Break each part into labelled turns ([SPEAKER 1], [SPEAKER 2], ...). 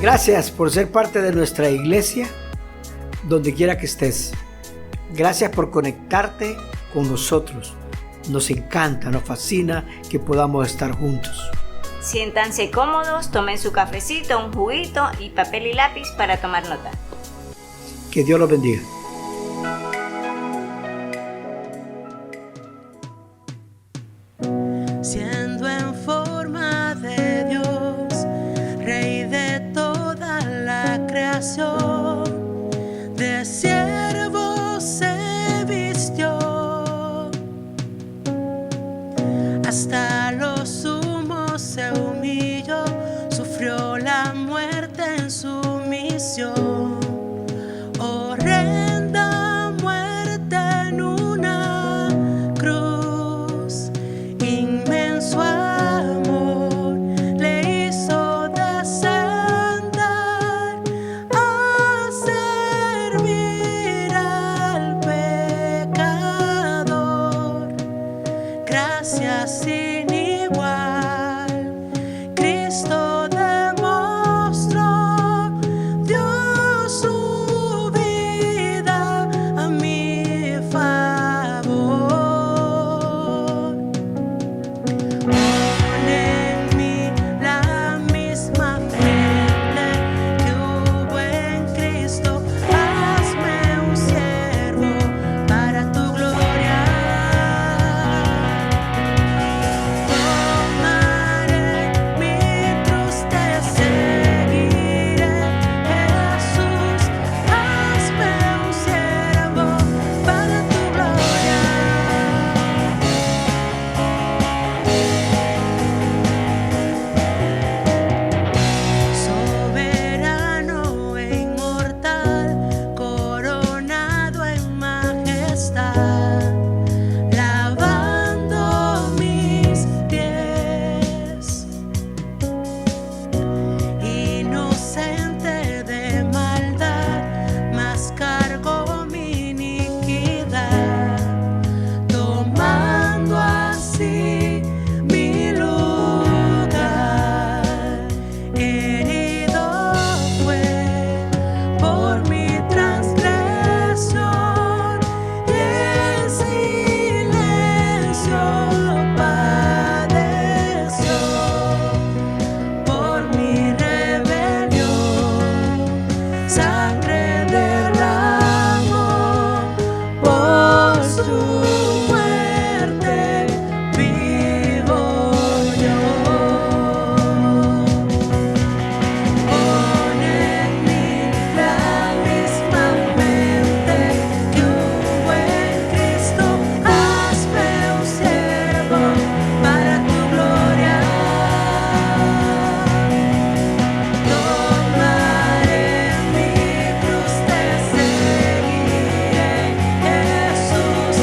[SPEAKER 1] Gracias por ser parte de nuestra iglesia, donde quiera que estés. Gracias por conectarte con nosotros. Nos encanta, nos fascina que podamos estar juntos.
[SPEAKER 2] Siéntanse cómodos, tomen su cafecito, un juguito y papel y lápiz para tomar nota.
[SPEAKER 1] Que Dios los bendiga.
[SPEAKER 3] Siendo en forma de Dios, Rey de toda la creación, de siervo se vistió, hasta lo sumo se humilló, sufrió la muerte en su misión. Horrenda muerte en una cruz, inmenso amor le hizo descender a servir al pecador. Gracias sin igual, Cristo demostró, dio su vida a mi favor. Pon en mí la misma fe que hubo en Cristo, hazme un siervo para tu gloria. Tomaré mi cruz, te seguiré, Jesús, hazme un siervo para tu gloria. Soberano e inmortal, coronado en majestad, lavando mis pies, inocente de maldad, mas cargó mi iniquidad, tomando así mi lugar. Herido fue por mi transgresión y en silencio padeció por mi rebelión. Sangre derramó por su muerte, vivo yo. Pon en mí la misma mente que hubo en Cristo, hazme un siervo para tu gloria. Tomaré mi cruz, te seguiré, Jesús,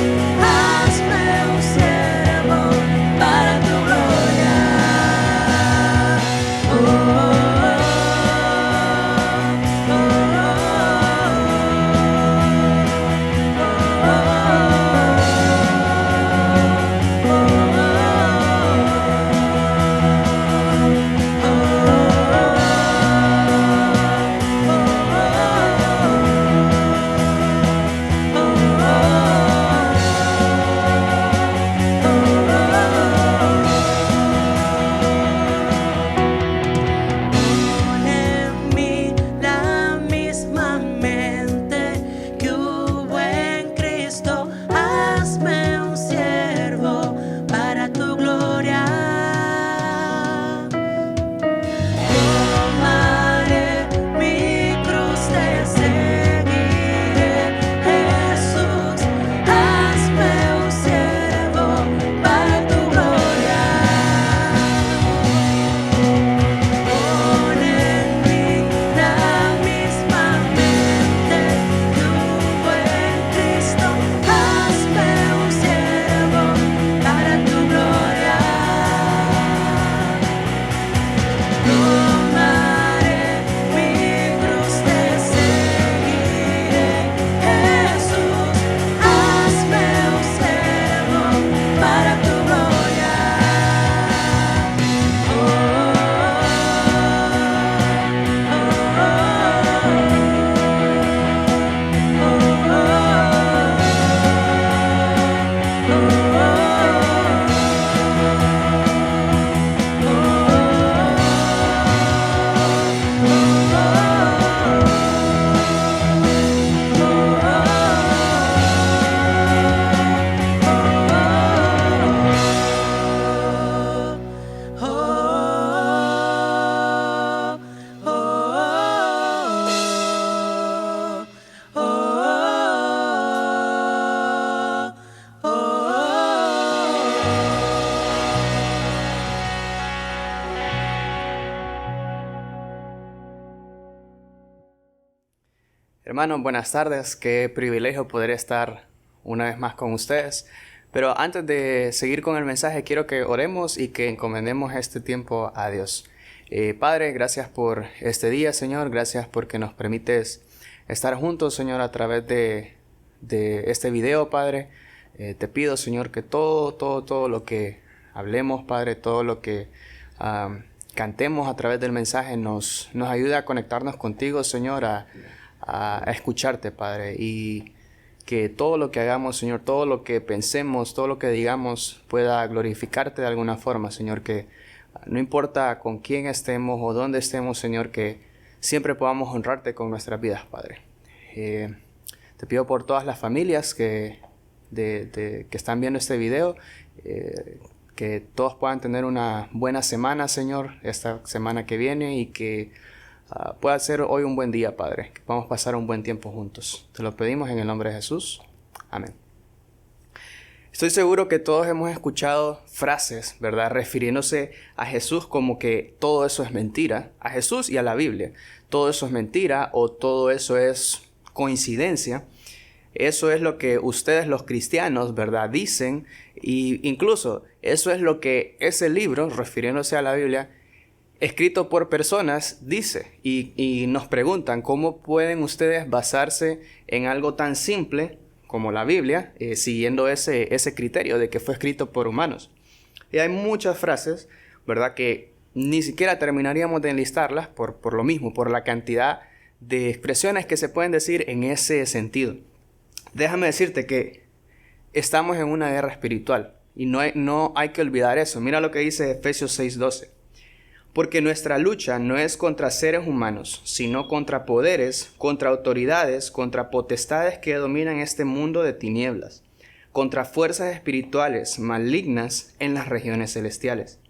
[SPEAKER 4] Hermanos, buenas tardes. Qué privilegio poder estar una vez más con ustedes. Pero antes de seguir con el mensaje, quiero que oremos y que encomendemos este tiempo a Dios. Padre, gracias por este día, Señor. Gracias porque nos permites estar juntos, Señor, a través de este video, Padre. Te pido, Señor, que todo lo que hablemos, Padre, todo lo que cantemos a través del mensaje nos ayude a conectarnos contigo, Señor, a escucharte, Padre, y que todo lo que hagamos, Señor, todo lo que pensemos, todo lo que digamos pueda glorificarte de alguna forma, Señor, que no importa con quién estemos o dónde estemos, Señor, que siempre podamos honrarte con nuestras vidas, Padre. Te pido por todas las familias que están viendo este video, que todos puedan tener una buena semana, Señor, esta semana que viene, y que pueda ser hoy un buen día, Padre, que podamos pasar un buen tiempo juntos. Te lo pedimos en el nombre de Jesús. Amén. Estoy seguro que todos hemos escuchado frases, ¿verdad?, refiriéndose a Jesús como que todo eso es mentira, a Jesús y a la Biblia. Todo eso es mentira o todo eso es coincidencia. Eso es lo que ustedes los cristianos, ¿verdad?, dicen, y incluso eso es lo que ese libro, refiriéndose a la Biblia, escrito por personas, dice, y nos preguntan cómo pueden ustedes basarse en algo tan simple como la Biblia, siguiendo ese criterio de que fue escrito por humanos. Y hay muchas frases, ¿verdad?, que ni siquiera terminaríamos de enlistarlas por lo mismo, por la cantidad de expresiones que se pueden decir en ese sentido. Déjame decirte que estamos en una guerra espiritual y no hay que olvidar eso. Mira lo que dice Efesios 6:12. Porque nuestra lucha no es contra seres humanos, sino contra poderes, contra autoridades, contra potestades que dominan este mundo de tinieblas, contra fuerzas espirituales malignas en las regiones celestiales.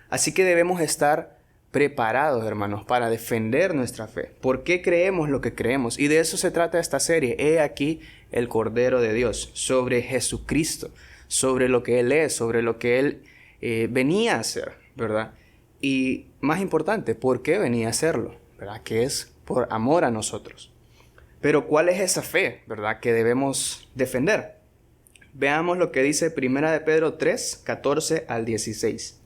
[SPEAKER 4] Así que debemos estar preparados, hermanos, para defender nuestra fe. ¿Por qué creemos lo que creemos? Y de eso se trata esta serie. He aquí el Cordero de Dios, sobre Jesucristo, sobre lo que Él es, sobre lo que Él venía a hacer, ¿verdad? Y más importante, ¿por qué venía a hacerlo? ¿Verdad? Que es por amor a nosotros. Pero ¿cuál es esa fe, verdad, que debemos defender? Veamos lo que dice 1 de Pedro 3, 14 al 16.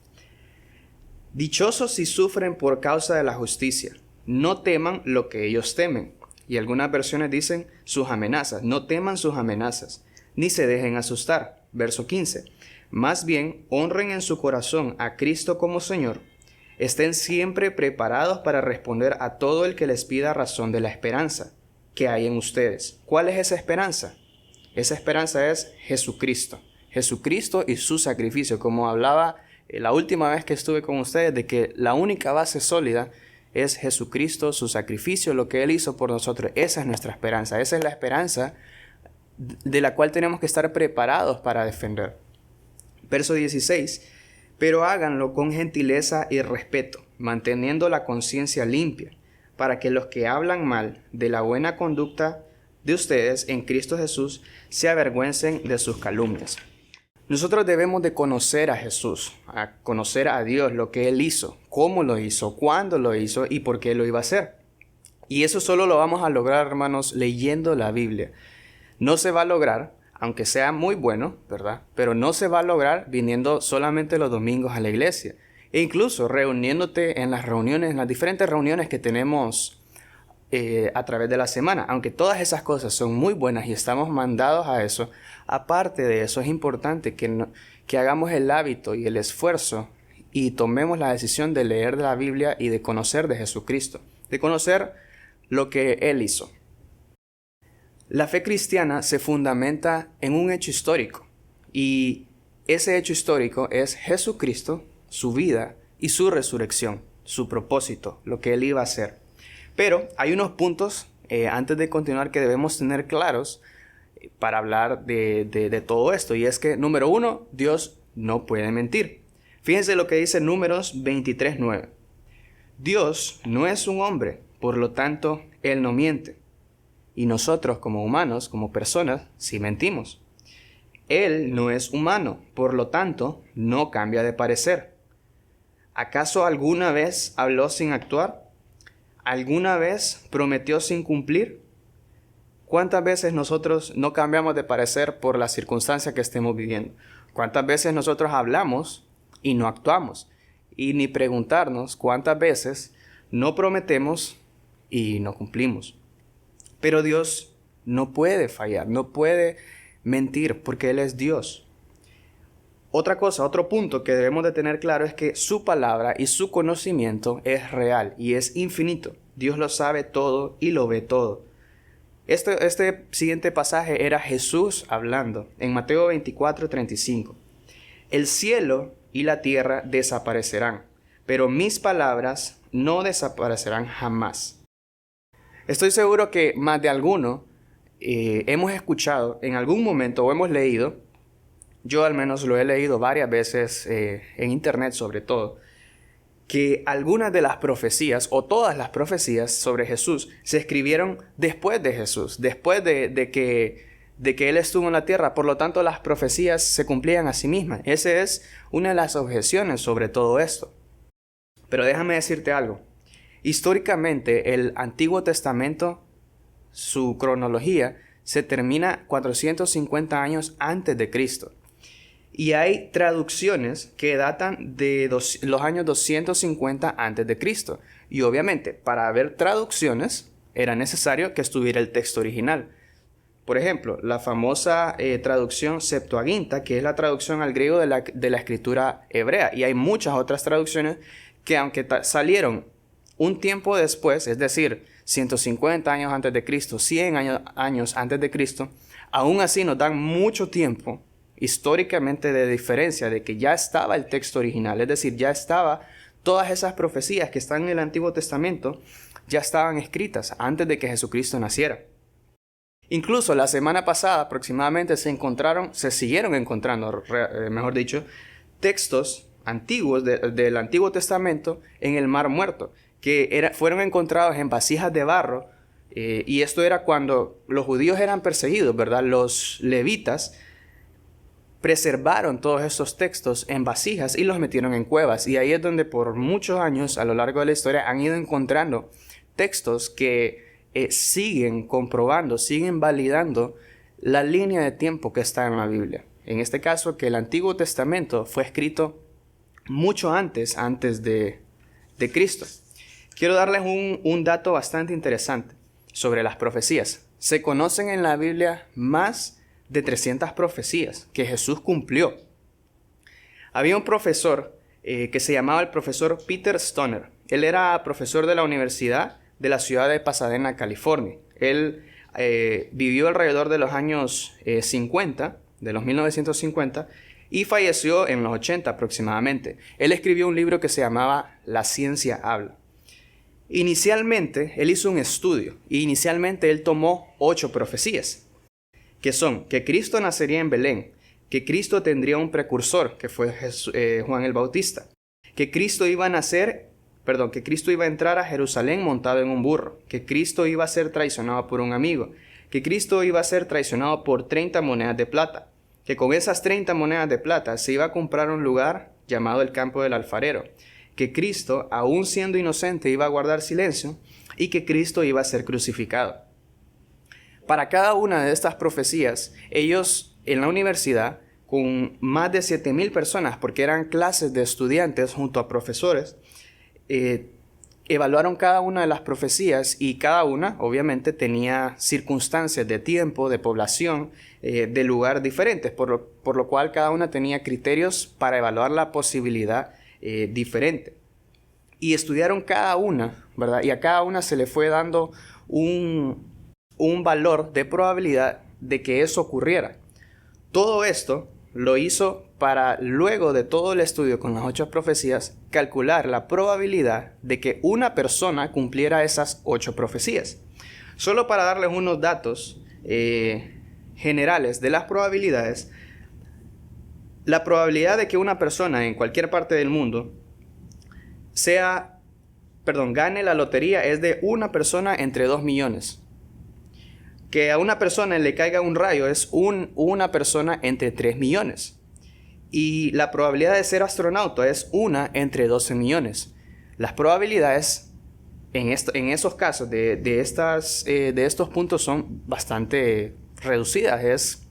[SPEAKER 4] Dichosos si sufren por causa de la justicia. No teman lo que ellos temen. Y algunas versiones dicen sus amenazas. No teman sus amenazas, ni se dejen asustar. Verso 15. Más bien, honren en su corazón a Cristo como Señor. Estén siempre preparados para responder a todo el que les pida razón de la esperanza que hay en ustedes. ¿Cuál es esa esperanza? Esa esperanza es Jesucristo. Jesucristo y su sacrificio. Como hablaba la última vez que estuve con ustedes, de que la única base sólida es Jesucristo, su sacrificio, lo que Él hizo por nosotros. Esa es nuestra esperanza. Esa es la esperanza de la cual tenemos que estar preparados para defender. Verso 16. Pero háganlo con gentileza y respeto, manteniendo la conciencia limpia, para que los que hablan mal de la buena conducta de ustedes en Cristo Jesús se avergüencen de sus calumnias. Nosotros debemos de conocer a Jesús, a conocer a Dios, lo que Él hizo, cómo lo hizo, cuándo lo hizo y por qué lo iba a hacer. Y eso solo lo vamos a lograr, hermanos, leyendo la Biblia. No se va a lograr, aunque sea muy bueno, ¿verdad? Pero no se va a lograr viniendo solamente los domingos a la iglesia. E incluso reuniéndote en las reuniones, en las diferentes reuniones que tenemos a través de la semana. Aunque todas esas cosas son muy buenas y estamos mandados a eso, aparte de eso es importante que hagamos el hábito y el esfuerzo y tomemos la decisión de leer la Biblia y de conocer de Jesucristo, de conocer lo que Él hizo. La fe cristiana se fundamenta en un hecho histórico y ese hecho histórico es Jesucristo, su vida y su resurrección, su propósito, lo que Él iba a hacer. Pero hay unos puntos antes de continuar que debemos tener claros para hablar de todo esto, y es que, número 1, Dios no puede mentir. Fíjense lo que dice Números 23:9. Dios no es un hombre, por lo tanto, Él no miente. Y nosotros como humanos, como personas, sí mentimos. Él no es humano, por lo tanto, no cambia de parecer. ¿Acaso alguna vez habló sin actuar? ¿Alguna vez prometió sin cumplir? ¿Cuántas veces nosotros no cambiamos de parecer por la circunstancia que estemos viviendo? ¿Cuántas veces nosotros hablamos y no actuamos? Y ni preguntarnos cuántas veces no prometemos y no cumplimos. Pero Dios no puede fallar, no puede mentir, porque Él es Dios. Otra cosa, otro punto que debemos de tener claro es que su palabra y su conocimiento es real y es infinito. Dios lo sabe todo y lo ve todo. Este siguiente pasaje era Jesús hablando en Mateo 24:35. El cielo y la tierra desaparecerán, pero mis palabras no desaparecerán jamás. Estoy seguro que más de alguno hemos escuchado en algún momento o hemos leído, yo al menos lo he leído varias veces en internet sobre todo, que algunas de las profecías o todas las profecías sobre Jesús se escribieron después de Jesús, después de que Él estuvo en la tierra. Por lo tanto, las profecías se cumplían a sí mismas. Esa es una de las objeciones sobre todo esto. Pero déjame decirte algo. Históricamente, el Antiguo Testamento, su cronología, se termina 450 años antes de Cristo. Y hay traducciones que datan de los años 250 antes de Cristo. Y obviamente, para ver traducciones, era necesario que estuviera el texto original. Por ejemplo, la famosa traducción Septuaginta, que es la traducción al griego de la escritura hebrea. Y hay muchas otras traducciones que, aunque salieron un tiempo después, es decir, 150 años antes de Cristo, 100 años antes de Cristo, aún así nos dan mucho tiempo históricamente de diferencia de que ya estaba el texto original. Es decir, ya estaba todas esas profecías que están en el Antiguo Testamento, ya estaban escritas antes de que Jesucristo naciera. Incluso la semana pasada aproximadamente se siguieron encontrando, mejor dicho, textos antiguos del Antiguo Testamento en el Mar Muerto, que fueron encontrados en vasijas de barro, y esto era cuando los judíos eran perseguidos, ¿verdad? Los levitas preservaron todos estos textos en vasijas y los metieron en cuevas, y ahí es donde por muchos años a lo largo de la historia han ido encontrando textos que siguen comprobando, siguen validando la línea de tiempo que está en la Biblia. En este caso, que el Antiguo Testamento fue escrito mucho antes de Cristo. Quiero darles un dato bastante interesante sobre las profecías. Se conocen en la Biblia más de 300 profecías que Jesús cumplió. Había un profesor que se llamaba el profesor Peter Stoner. Él era profesor de la Universidad de la ciudad de Pasadena, California. Él vivió alrededor de los años 50, de los 1950, y falleció en los 80 aproximadamente. Él escribió un libro que se llamaba La ciencia habla. Inicialmente, él hizo un estudio, y inicialmente él tomó 8 profecías, que son que Cristo nacería en Belén, que Cristo tendría un precursor, que fue Juan el Bautista, que Cristo iba a entrar a Jerusalén montado en un burro, que Cristo iba a ser traicionado por un amigo, que Cristo iba a ser traicionado por 30 monedas de plata, que con esas 30 monedas de plata se iba a comprar un lugar llamado el campo del alfarero, que Cristo, aún siendo inocente, iba a guardar silencio y que Cristo iba a ser crucificado. Para cada una de estas profecías, ellos en la universidad, con más de 7,000 personas, porque eran clases de estudiantes junto a profesores, evaluaron cada una de las profecías, y cada una obviamente tenía circunstancias de tiempo, de población, de lugar diferentes, por lo cual cada una tenía criterios para evaluar la posibilidad diferente. Y estudiaron cada una, ¿verdad? Y a cada una se le fue dando un valor de probabilidad de que eso ocurriera. Todo esto lo hizo para, luego de todo el estudio con las 8 profecías, calcular la probabilidad de que una persona cumpliera esas 8 profecías. Solo para darles unos datos generales de las probabilidades, la probabilidad de que una persona en cualquier parte del mundo gane la lotería es de una persona entre 2 millones. Que a una persona le caiga un rayo es una persona entre 3 millones. Y la probabilidad de ser astronauta es 1 entre 12 millones. Las probabilidades en esos casos de estos puntos son bastante reducidas. Es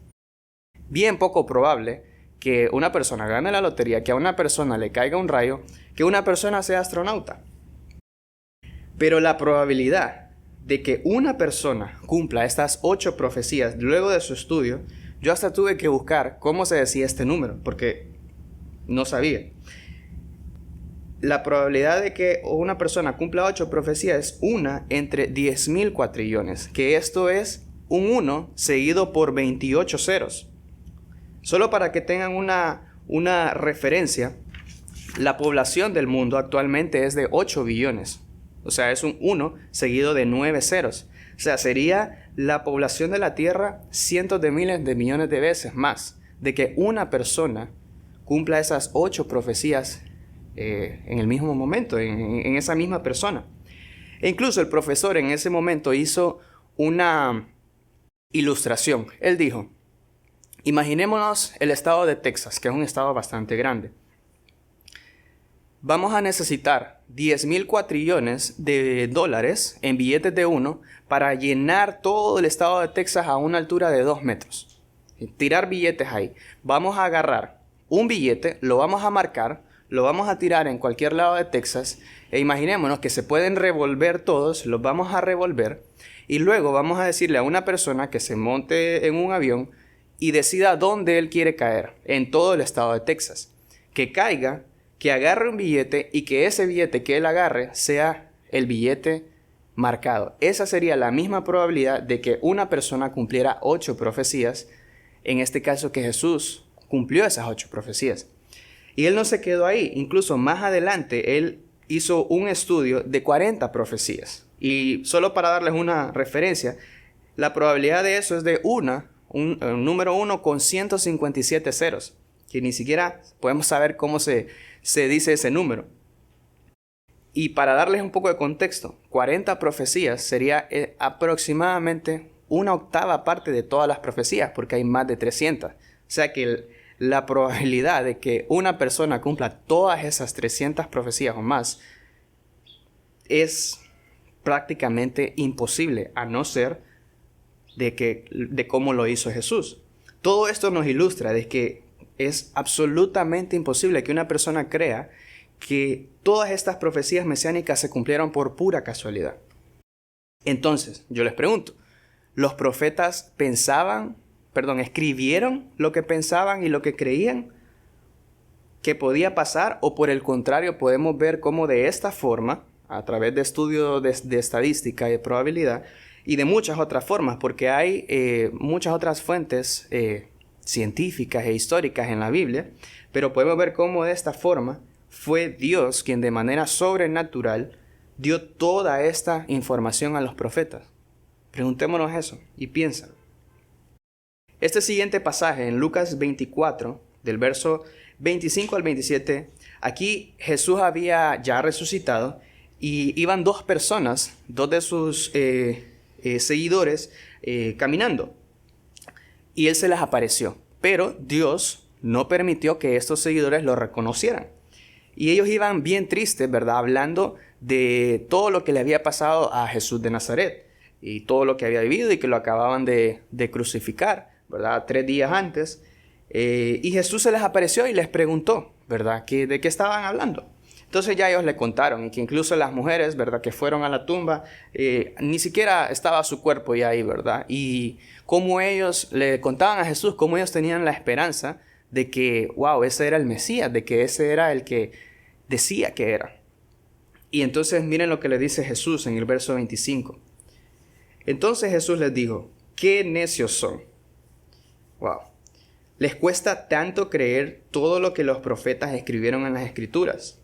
[SPEAKER 4] bien poco probable que una persona gane la lotería, que a una persona le caiga un rayo, que una persona sea astronauta. Pero la probabilidad de que una persona cumpla estas 8 profecías luego de su estudio, yo hasta tuve que buscar cómo se decía este número, porque no sabía. La probabilidad de que una persona cumpla 8 profecías es 1 entre 10.000 cuatrillones, que esto es un 1 seguido por 28 ceros. Solo para que tengan una referencia, la población del mundo actualmente es de 8 billones. O sea, es un 1 seguido de 9 ceros. O sea, sería la población de la Tierra cientos de miles de millones de veces más de que una persona cumpla esas 8 profecías en el mismo momento, en esa misma persona. E incluso el profesor en ese momento hizo una ilustración. Él dijo, imaginémonos el estado de Texas, que es un estado bastante grande. Vamos a necesitar 10.000 cuatrillones de dólares en billetes de 1 para llenar todo el estado de Texas a una altura de 2 metros. Tirar billetes ahí. Vamos a agarrar un billete, lo vamos a marcar, lo vamos a tirar en cualquier lado de Texas e imaginémonos que se pueden revolver todos, los vamos a revolver y luego vamos a decirle a una persona que se monte en un avión y decida dónde él quiere caer en todo el estado de Texas. Que caiga, que agarre un billete y que ese billete que él agarre sea el billete marcado. Esa sería la misma probabilidad de que una persona cumpliera 8 profecías, en este caso que Jesús cumplió esas 8 profecías. Y él no se quedó ahí, incluso más adelante él hizo un estudio de 40 profecías. Y solo para darles una referencia, la probabilidad de eso es de un número 1 con 157 ceros, que ni siquiera podemos saber cómo se dice ese número. Y para darles un poco de contexto, 40 profecías sería aproximadamente una octava parte de todas las profecías, porque hay más de 300. O sea que la probabilidad de que una persona cumpla todas esas 300 profecías o más es prácticamente imposible, a no ser de cómo lo hizo Jesús. Todo esto nos ilustra de que es absolutamente imposible que una persona crea que todas estas profecías mesiánicas se cumplieron por pura casualidad. Entonces, yo les pregunto, ¿los profetas escribieron lo que pensaban y lo que creían que podía pasar? ¿O por el contrario podemos ver cómo de esta forma, a través de estudios de estadística y de probabilidad, y de muchas otras formas, porque hay muchas otras fuentes científicas e históricas en la Biblia, pero podemos ver cómo de esta forma fue Dios quien de manera sobrenatural dio toda esta información a los profetas? Preguntémonos eso y piénsalo. Este siguiente pasaje en Lucas 24, del verso 25 al 27, aquí Jesús había ya resucitado y iban 2 personas, 2 de sus seguidores caminando. Y él se les apareció, pero Dios no permitió que estos seguidores lo reconocieran. Y ellos iban bien tristes, ¿verdad? Hablando de todo lo que le había pasado a Jesús de Nazaret y todo lo que había vivido y que lo acababan de crucificar, ¿verdad? 3 días antes. Y Jesús se les apareció y les preguntó, ¿verdad? ¿De qué estaban hablando? Entonces ya ellos le contaron, y que incluso las mujeres, ¿verdad?, que fueron a la tumba, ni siquiera estaba su cuerpo ya ahí, ¿verdad? Y cómo ellos le contaban a Jesús, cómo ellos tenían la esperanza de que, wow, ese era el Mesías, de que ese era el que decía que era. Y entonces miren lo que le dice Jesús en el verso 25. Entonces Jesús les dijo, ¡qué necios son! Wow. Les cuesta tanto creer todo lo que los profetas escribieron en las Escrituras.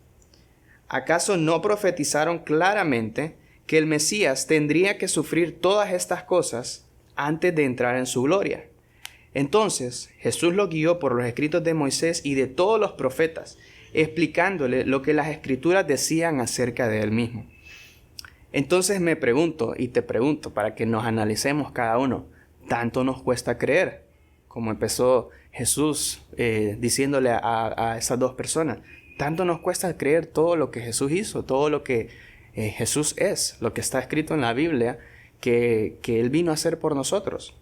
[SPEAKER 4] ¿Acaso no profetizaron claramente que el Mesías tendría que sufrir todas estas cosas antes de entrar en su gloria? Entonces Jesús lo guió por los escritos de Moisés y de todos los profetas, explicándole lo que las Escrituras decían acerca de él mismo. Entonces me pregunto y te pregunto, para que nos analicemos cada uno, ¿tanto nos cuesta creer? Como empezó Jesús diciéndole a esas 2 personas, ¿tanto nos cuesta creer todo lo que Jesús hizo, todo lo que Jesús es lo que está escrito en la Biblia que Él vino a hacer por nosotros.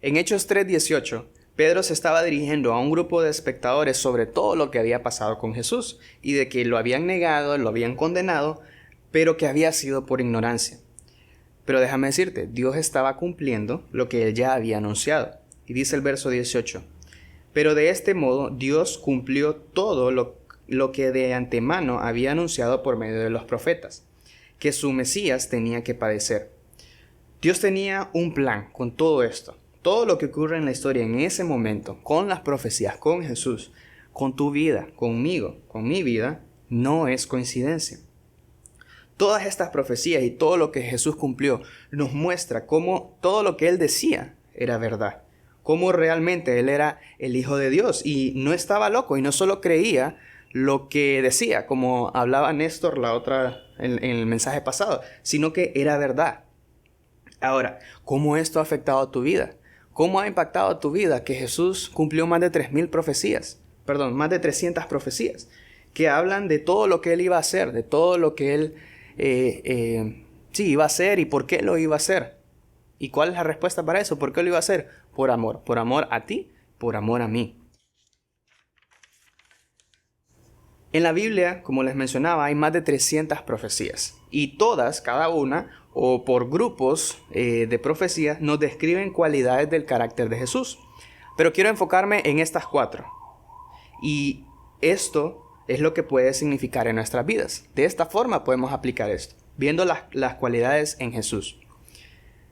[SPEAKER 4] En Hechos 3:18, Pedro se estaba dirigiendo a un grupo de espectadores sobre todo lo que había pasado con Jesús y de que lo habían negado, lo habían condenado, pero que había sido por ignorancia. Pero déjame decirte, Dios estaba cumpliendo lo que Él ya había anunciado. Y dice el verso 18, pero de este modo Dios cumplió todo lo que de antemano había anunciado por medio de los profetas, que su Mesías tenía que padecer. Dios tenía un plan con todo esto. Todo lo que ocurre en la historia en ese momento, con las profecías, con Jesús, con tu vida, conmigo, con mi vida, no es coincidencia. Todas estas profecías y todo lo que Jesús cumplió nos muestra cómo todo lo que Él decía era verdad. Cómo realmente Él era el Hijo de Dios y no estaba loco y no solo creía lo que decía, como hablaba Néstor en el mensaje pasado, sino que era verdad. Ahora, ¿cómo esto ha afectado a tu vida? ¿Cómo ha impactado tu vida que Jesús cumplió más de 300 profecías que hablan de todo lo que Él iba a hacer, de todo lo que Él iba a hacer y por qué lo iba a hacer? ¿Y cuál es la respuesta para eso? ¿Por qué lo iba a hacer? Por amor a ti, por amor a mí. En la Biblia, como les mencionaba, hay más de 300 profecías y todas, cada una, o por grupos de profecías, nos describen cualidades del carácter de Jesús. Pero quiero enfocarme en estas 4. Y esto es lo que puede significar en nuestras vidas. De esta forma podemos aplicar esto, viendo las cualidades en Jesús.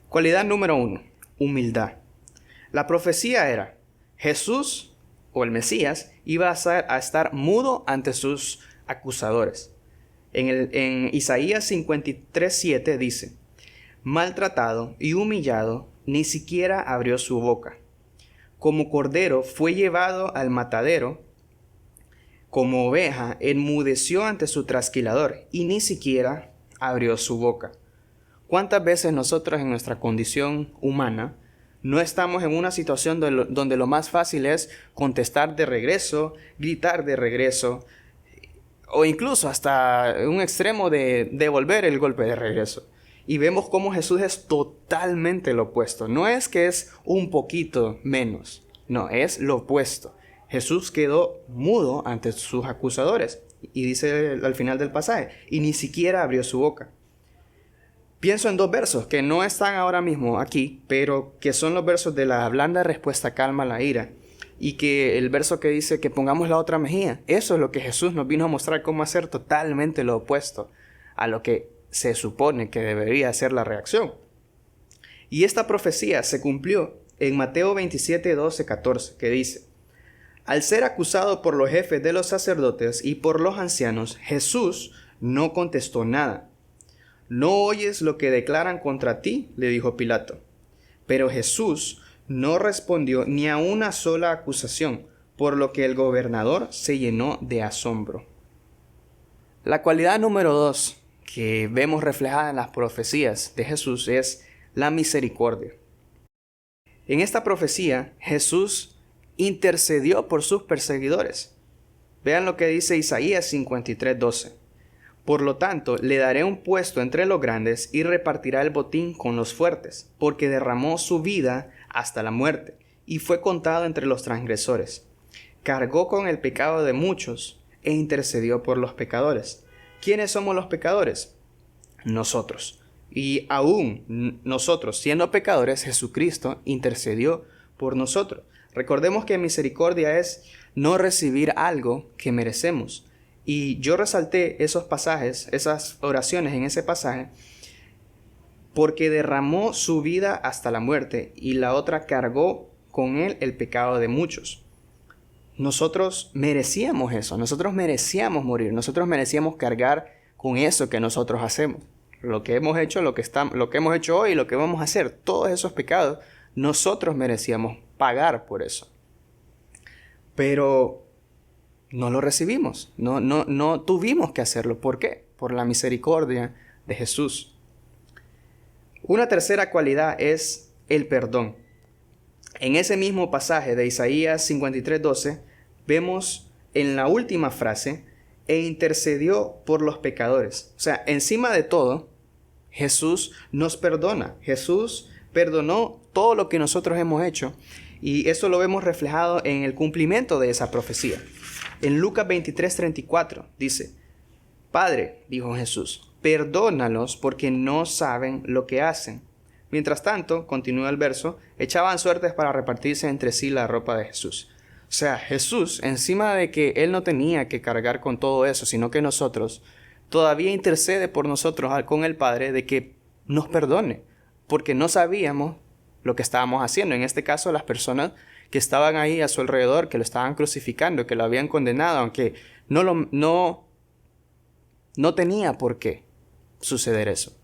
[SPEAKER 4] Cualidad número 1, humildad. La profecía era, Jesús, o el Mesías, iba a estar mudo ante sus acusadores. En Isaías 53:7 dice, maltratado y humillado, ni siquiera abrió su boca. Como cordero fue llevado al matadero, como oveja enmudeció ante su trasquilador, y ni siquiera abrió su boca. ¿Cuántas veces nosotros en nuestra condición humana no estamos en una situación donde lo más fácil es contestar de regreso, gritar de regreso, o incluso hasta un extremo de devolver el golpe de regreso? Y vemos cómo Jesús es totalmente lo opuesto. No es que es un poquito menos, no, es lo opuesto. Jesús quedó mudo ante sus acusadores. Y dice al final del pasaje, y ni siquiera abrió su boca. Pienso en 2 versos que no están ahora mismo aquí, pero que son los versos de la blanda respuesta calma la ira. Y que el verso que dice que pongamos la otra mejilla. Eso es lo que Jesús nos vino a mostrar, cómo hacer totalmente lo opuesto a lo que se supone que debería ser la reacción. Y esta profecía se cumplió en Mateo 27:12-14, que dice, al ser acusado por los jefes de los sacerdotes y por los ancianos, Jesús no contestó nada. ¿No oyes lo que declaran contra ti?, le dijo Pilato. Pero Jesús no respondió ni a una sola acusación, por lo que el gobernador se llenó de asombro. La cualidad número 2 que vemos reflejada en las profecías de Jesús es la misericordia. En esta profecía, Jesús intercedió por sus perseguidores. Vean lo que dice Isaías 53:12. Por lo tanto, le daré un puesto entre los grandes y repartirá el botín con los fuertes, porque derramó su vida hasta la muerte y fue contado entre los transgresores. Cargó con el pecado de muchos e intercedió por los pecadores. ¿Quiénes somos los pecadores? Nosotros. Y aún nosotros, siendo pecadores, Jesucristo intercedió por nosotros. Recordemos que misericordia es no recibir algo que merecemos. Y yo resalté esos pasajes, esas oraciones en ese pasaje, porque derramó su vida hasta la muerte y la otra cargó con él el pecado de muchos. Nosotros merecíamos eso, nosotros merecíamos morir, nosotros merecíamos cargar con eso que nosotros hacemos. Lo que hemos hecho, lo que hemos hecho hoy, lo que vamos a hacer, todos esos pecados, nosotros merecíamos pagar por eso. Pero no lo recibimos, no tuvimos que hacerlo. ¿Por qué? Por la misericordia de Jesús. Una tercera cualidad es el perdón. En ese mismo pasaje de Isaías 53:12, vemos en la última frase e intercedió por los pecadores. O sea, encima de todo, Jesús nos perdona. Jesús perdonó todo lo que nosotros hemos hecho, y eso lo vemos reflejado en el cumplimiento de esa profecía. En Lucas 23:34 dice: Padre, dijo Jesús, perdónalos porque no saben lo que hacen. Mientras tanto, continúa el verso, echaban suertes para repartirse entre sí la ropa de Jesús. O sea, Jesús, encima de que Él no tenía que cargar con todo eso, sino que nosotros, todavía intercede por nosotros con el Padre de que nos perdone, porque no sabíamos lo que estábamos haciendo. En este caso, las personas que estaban ahí a su alrededor, que lo estaban crucificando, que lo habían condenado, aunque no tenía por qué suceder eso.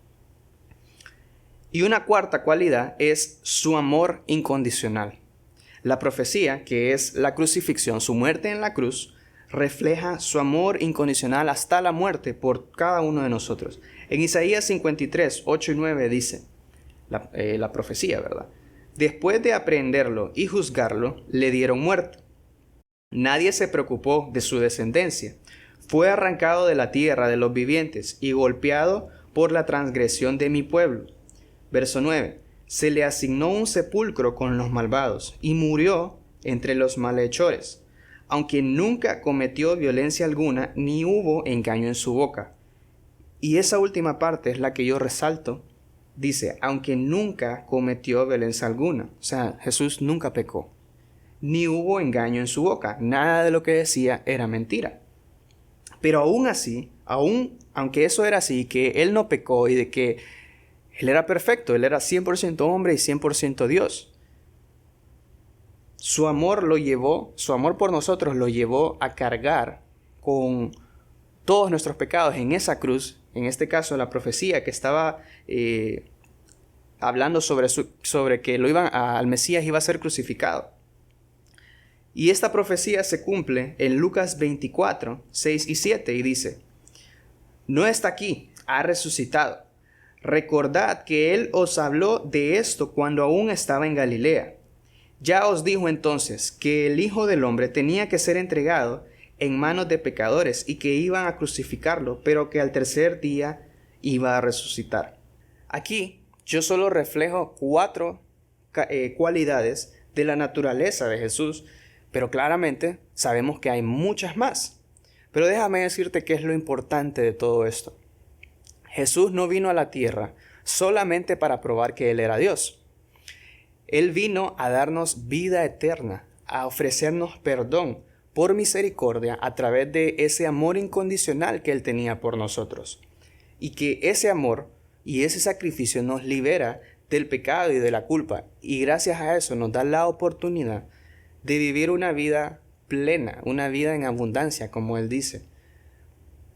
[SPEAKER 4] Y una cuarta cualidad es su amor incondicional. La profecía, que es la crucifixión, su muerte en la cruz, refleja su amor incondicional hasta la muerte por cada uno de nosotros. En Isaías 53, 8 y 9 dice, la profecía, ¿verdad? Después de aprehenderlo y juzgarlo, le dieron muerte. Nadie se preocupó de su descendencia. Fue arrancado de la tierra de los vivientes y golpeado por la transgresión de mi pueblo. Verso 9. Se le asignó un sepulcro con los malvados y murió entre los malhechores, aunque nunca cometió violencia alguna ni hubo engaño en su boca. Y esa última parte es la que yo resalto. Dice, aunque nunca cometió violencia alguna. O sea, Jesús nunca pecó. Ni hubo engaño en su boca. Nada de lo que decía era mentira. Pero aún así, aunque eso era así, que Él no pecó y de que Él era perfecto, Él era 100% hombre y 100% Dios. Su amor por nosotros lo llevó a cargar con todos nuestros pecados en esa cruz. En este caso, la profecía que estaba hablando sobre que al Mesías iba a ser crucificado. Y esta profecía se cumple en Lucas 24, 6 y 7 y dice, no está aquí, ha resucitado. Recordad que Él os habló de esto cuando aún estaba en Galilea. Ya os dijo entonces que el Hijo del Hombre tenía que ser entregado en manos de pecadores y que iban a crucificarlo, pero que al tercer día iba a resucitar. Aquí yo solo reflejo 4 cualidades de la naturaleza de Jesús, pero claramente sabemos que hay muchas más. Pero déjame decirte qué es lo importante de todo esto. Jesús no vino a la tierra solamente para probar que Él era Dios. Él vino a darnos vida eterna, a ofrecernos perdón por misericordia a través de ese amor incondicional que Él tenía por nosotros. Y que ese amor y ese sacrificio nos libera del pecado y de la culpa. Y gracias a eso nos da la oportunidad de vivir una vida plena, una vida en abundancia, como Él dice.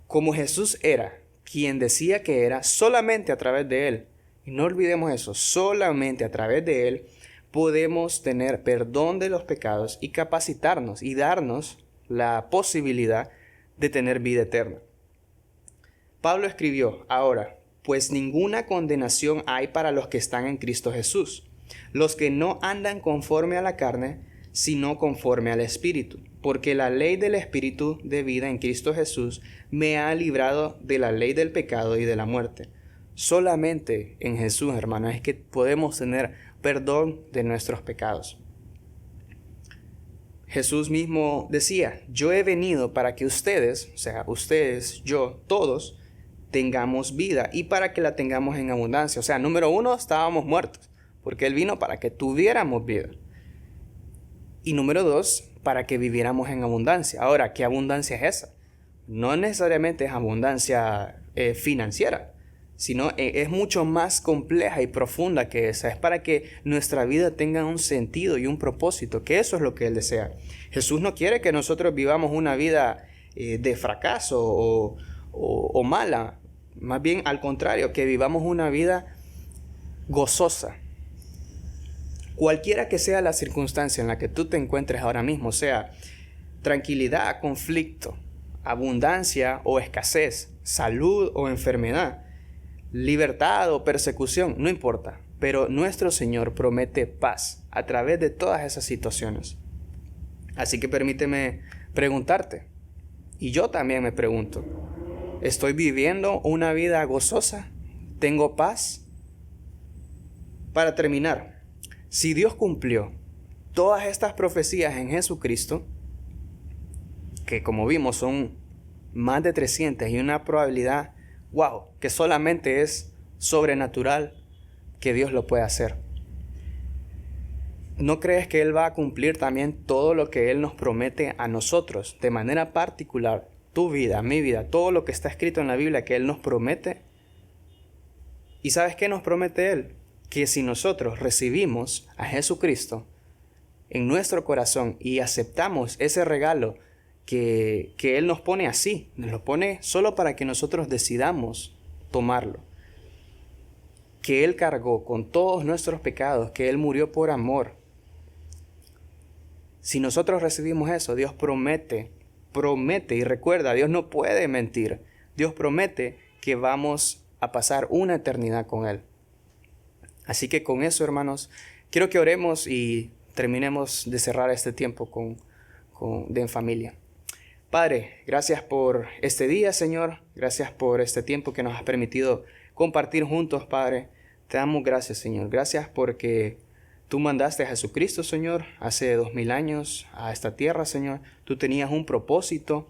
[SPEAKER 4] Como Jesús era quien decía que era, solamente a través de Él, y no olvidemos eso, solamente a través de Él, podemos tener perdón de los pecados y capacitarnos y darnos la posibilidad de tener vida eterna. Pablo escribió, ahora, pues ninguna condenación hay para los que están en Cristo Jesús, los que no andan conforme a la carne, sino conforme al Espíritu, porque la ley del Espíritu de vida en Cristo Jesús me ha librado de la ley del pecado y de la muerte. Solamente en Jesús, hermanos, es que podemos tener perdón de nuestros pecados. Jesús mismo decía, yo he venido para que ustedes, o sea, ustedes, yo, todos, tengamos vida y para que la tengamos en abundancia. O sea, número 1, estábamos muertos, porque Él vino para que tuviéramos vida. Y número 2, para que viviéramos en abundancia. Ahora, ¿qué abundancia es esa? No necesariamente es abundancia financiera, sino es mucho más compleja y profunda que esa. Es para que nuestra vida tenga un sentido y un propósito, que eso es lo que Él desea. Jesús no quiere que nosotros vivamos una vida de fracaso o mala. Más bien al contrario, que vivamos una vida gozosa. Cualquiera que sea la circunstancia en la que tú te encuentres ahora mismo, sea tranquilidad, conflicto, abundancia o escasez, salud o enfermedad, libertad o persecución, no importa. Pero nuestro Señor promete paz a través de todas esas situaciones. Así que permíteme preguntarte, Y yo también me pregunto, ¿estoy viviendo una vida gozosa? ¿Tengo paz? Para terminar, si Dios cumplió todas estas profecías en Jesucristo, que como vimos son más de 300 y una probabilidad, wow, que solamente es sobrenatural que Dios lo puede hacer. ¿No crees que Él va a cumplir también todo lo que Él nos promete a nosotros, de manera particular, tu vida, mi vida, todo lo que está escrito en la Biblia que Él nos promete? ¿Y sabes qué nos promete Él? Que si nosotros recibimos a Jesucristo en nuestro corazón y aceptamos ese regalo que Él nos pone así, nos lo pone solo para que nosotros decidamos tomarlo, que Él cargó con todos nuestros pecados, que Él murió por amor. Si nosotros recibimos eso, Dios promete, y recuerda, Dios no puede mentir. Dios promete que vamos a pasar una eternidad con Él. Así que con eso, hermanos, quiero que oremos y terminemos de cerrar este tiempo de en familia. Padre, gracias por este día, Señor. Gracias por este tiempo que nos has permitido compartir juntos, Padre. Te damos gracias, Señor. Gracias porque Tú mandaste a Jesucristo, Señor, hace 2000 años a esta tierra, Señor. Tú tenías un propósito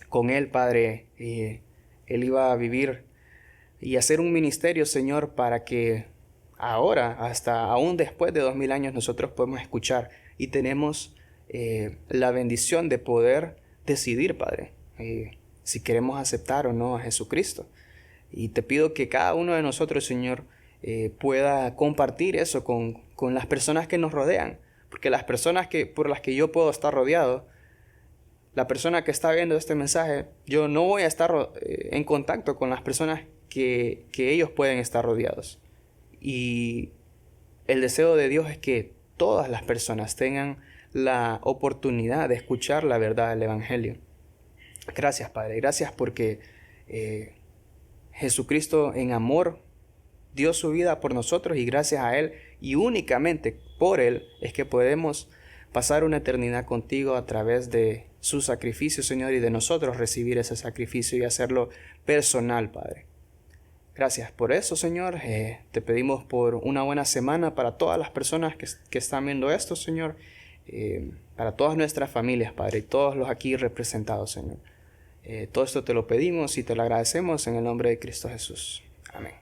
[SPEAKER 4] con Él, Padre. Él iba a vivir y hacer un ministerio, Señor, para que ahora, hasta aún después de 2000 años, nosotros podemos escuchar y tenemos la bendición de poder decidir, Padre, si queremos aceptar o no a Jesucristo. Y te pido que cada uno de nosotros, Señor, pueda compartir eso con las personas que nos rodean, porque las personas por las que yo puedo estar rodeado, la persona que está viendo este mensaje, yo no voy a estar en contacto con las personas que ellos pueden estar rodeados. Y el deseo de Dios es que todas las personas tengan la oportunidad de escuchar la verdad del Evangelio. Gracias, Padre, gracias porque Jesucristo en amor dio su vida por nosotros, y gracias a Él y únicamente por Él es que podemos pasar una eternidad contigo a través de su sacrificio, Señor, y de nosotros recibir ese sacrificio y hacerlo personal, Padre. Gracias por eso, Señor. Te pedimos por una buena semana para todas las personas que están viendo esto, Señor, para todas nuestras familias, Padre, y todos los aquí representados, Señor. Todo esto te lo pedimos y te lo agradecemos en el nombre de Cristo Jesús. Amén.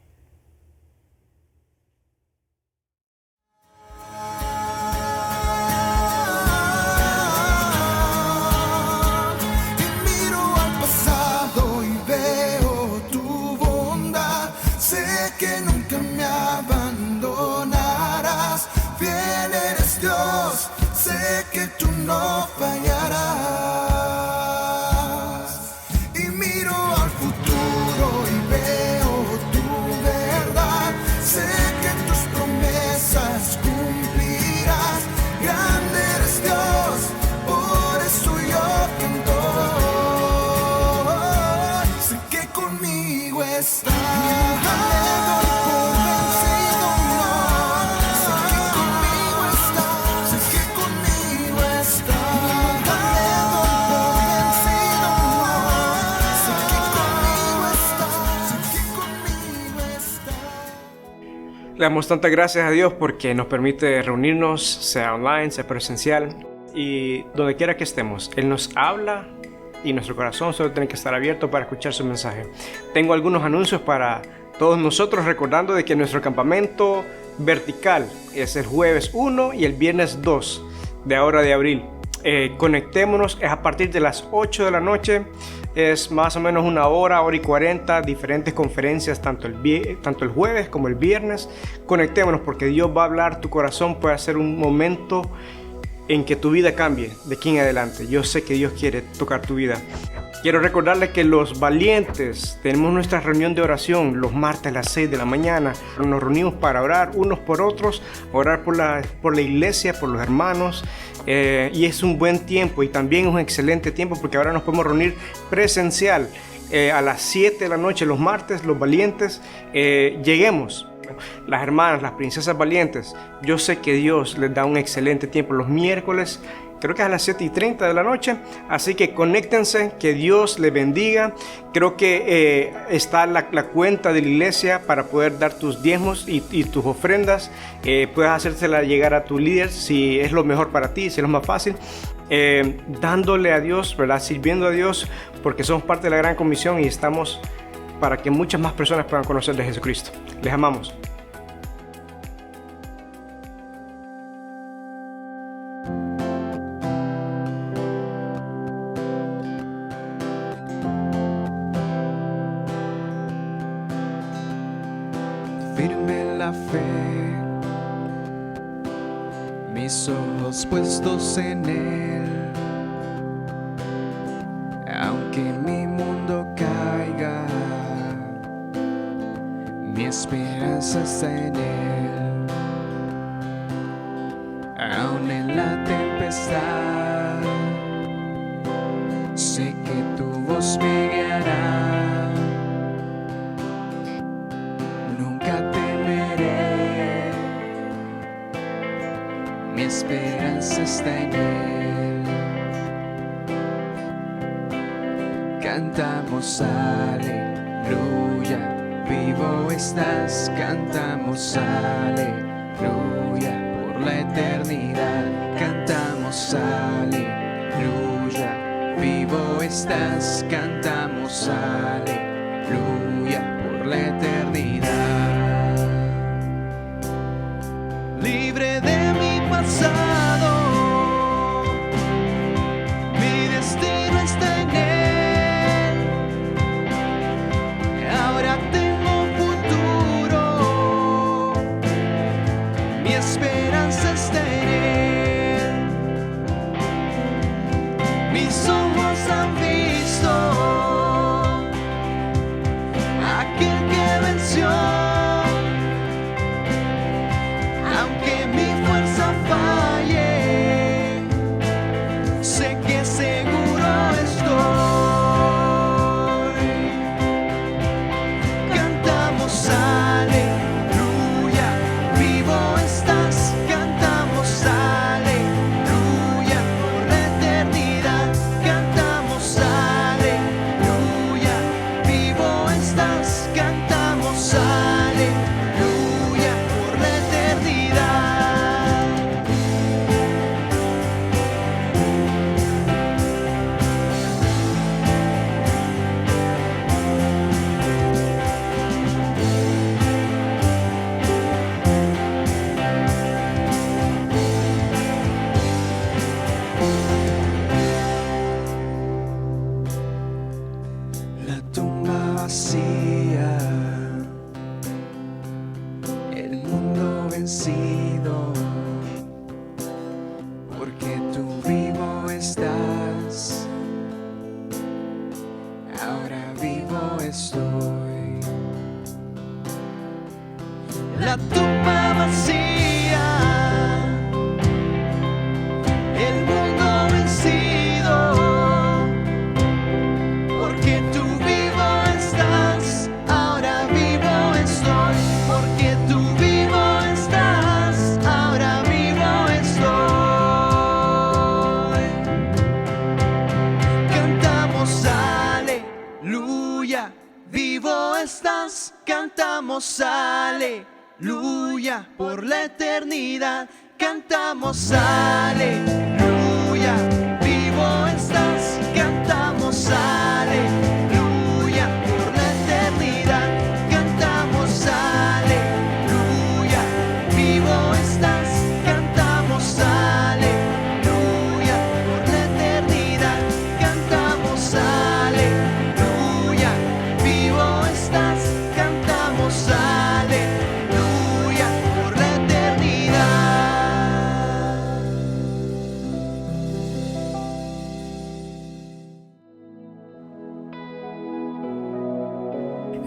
[SPEAKER 3] Que nunca me abandonarás, fiel eres Dios, sé que tú no fallarás. Y miro al futuro y veo tu verdad, sé que tus promesas cumplirás, grande eres Dios, por eso yo canto, sé que conmigo estás.
[SPEAKER 5] Le damos tantas gracias a Dios porque nos permite reunirnos, sea online, sea presencial, y donde quiera que estemos. Él nos habla y nuestro corazón solo tiene que estar abierto para escuchar su mensaje. Tengo algunos anuncios para todos nosotros, recordando de que nuestro campamento vertical es el jueves 1 y el viernes 2 de ahora de abril. Conectémonos, es a partir de las 8 de la noche. Es más o menos una hora y 40, diferentes conferencias, tanto el jueves como el viernes. Conectémonos porque Dios va a hablar, tu corazón puede ser un momento en que tu vida cambie de aquí en adelante. Yo sé que Dios quiere tocar tu vida. Quiero recordarles que los valientes tenemos nuestra reunión de oración los martes a las 6 de la mañana. Nos reunimos para orar unos por otros, orar por la iglesia, por los hermanos. Y es un buen tiempo y también es un excelente tiempo porque ahora nos podemos reunir presencial a las 7 de la noche los martes. Los valientes, lleguemos. Las hermanas, las princesas valientes, yo sé que Dios les da un excelente tiempo los miércoles creo que es a las 7:30 de la noche, así que conéctense, que Dios les bendiga. Creo que está la cuenta de la iglesia para poder dar tus diezmos y tus ofrendas. Puedes hacérsela llegar a tu líder si es lo mejor para ti, si es lo más fácil. Dándole a Dios, ¿verdad? Sirviendo a Dios, porque somos parte de la gran comisión y estamos para que muchas más personas puedan conocer de Jesucristo. Les amamos.
[SPEAKER 3] Firme la fe, mis ojos puestos en Él. Aunque mi mundo caiga, mi esperanza está en Él. Aún en la tempestad, sé que tu voz me guiará. Nunca temeré, mi esperanza está en Él. Cantamos aleluya, vivo estás. Cantamos aleluya, por la eternidad. Cantamos aleluya, vivo estás. Cantamos aleluya, por la eternidad. Libre de mi pasado, mi destino está en Él. Ahora tengo futuro, mi esperanza está en Él. Mis ojos han visto aquel que venció. Aunque mi fuerza falle, sé que seguro estoy. Cantamos aleluya, vivo estás. Cantamos aleluya, por la eternidad. Cantamos aleluya, vivo estás. Cantamos aleluya, por la eternidad. La tumba vacía, el mundo vencido, porque tú vivo estás. Ahora vivo estoy. La tumba vacía, el mundo vencido, porque tú vivo estás. Ahora vivo estoy, porque tú vivo estás. Ahora vivo estoy. Cantamos aleluya, vivo estás. Cantamos aleluya, por la eternidad. Cantamos aleluya, vivo estás. Cantamos aleluya, por la eternidad. Cantamos aleluya, vivo estás. Cantamos aleluya, por la eternidad. Cantamos aleluya, vivo estás. Cantamos aleluya, por la eternidad.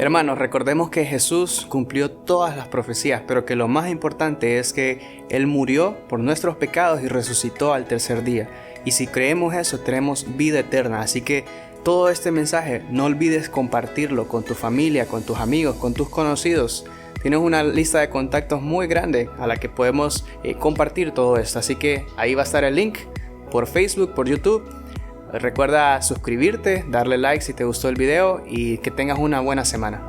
[SPEAKER 4] Hermanos, recordemos que Jesús cumplió todas las profecías, pero que lo más importante es que Él murió por nuestros pecados y resucitó al tercer día. Y si creemos eso, tenemos vida eterna. Así que todo este mensaje, no olvides compartirlo con tu familia, con tus amigos, con tus conocidos. Tienes una lista de contactos muy grande a la que podemos compartir todo esto. Así que ahí va a estar el link por Facebook, por YouTube. Recuerda suscribirte, darle like si te gustó el video y que tengas una buena semana.